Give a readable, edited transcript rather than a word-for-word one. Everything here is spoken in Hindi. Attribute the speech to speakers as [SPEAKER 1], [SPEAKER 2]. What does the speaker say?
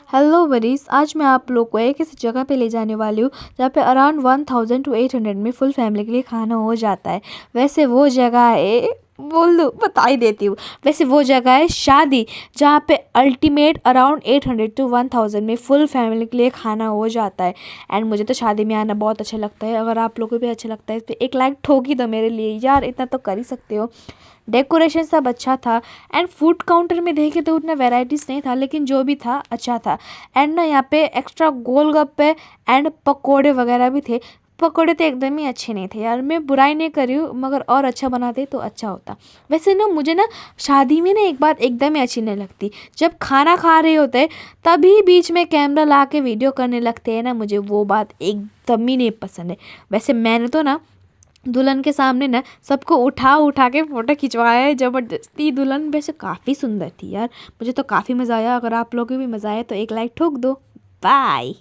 [SPEAKER 1] हेलो बरीज, आज मैं आप लोग को एक ऐसी जगह पे ले जाने वाली हूँ जहाँ पे अराउंड 1000 to 800 में फुल फैमिली के लिए खाना हो जाता है। वैसे वो जगह है, बोल दूँ बता ही देती हूँ। वैसे वो जगह है शादी, जहाँ पे अल्टीमेट अराउंड 800 to 1000 में फुल फैमिली के लिए खाना हो जाता है। एंड मुझे तो शादी में आना बहुत अच्छा लगता है। अगर आप लोगों को भी अच्छा लगता है तो एक लाइक ठोक ही दो मेरे लिए यार, इतना तो कर ही सकते हो। डेकोरेशन सब अच्छा था एंड फूड काउंटर में देखे तो उतना वैरायटीज़ नहीं था, लेकिन जो भी था अच्छा था। एंड ना यहाँ पे एक्स्ट्रा गोलगप्पे एंड पकोड़े वगैरह भी थे। पकोड़े तो एकदम ही अच्छे नहीं थे यार, मैं बुराई नहीं कर रही हूँ, मगर और अच्छा बनाते तो अच्छा होता। वैसे ना मुझे ना शादी में ना एक बात एकदम ही अच्छी नहीं लगती, जब खाना खा रहे होते हैं तभी बीच में कैमरा ला के वीडियो करने लगते हैं ना, मुझे वो बात एकदम ही नहीं पसंद है। वैसे मैंने तो ना दुल्हन के सामने ना सबको उठा उठा के फ़ोटो खिंचवाया है ज़बरदस्ती। दुल्हन वैसे काफ़ी सुंदर थी यार, मुझे तो काफ़ी मज़ा आया। अगर आप लोगों को भी मज़ा आया तो एक लाइक ठोक दो। बाय।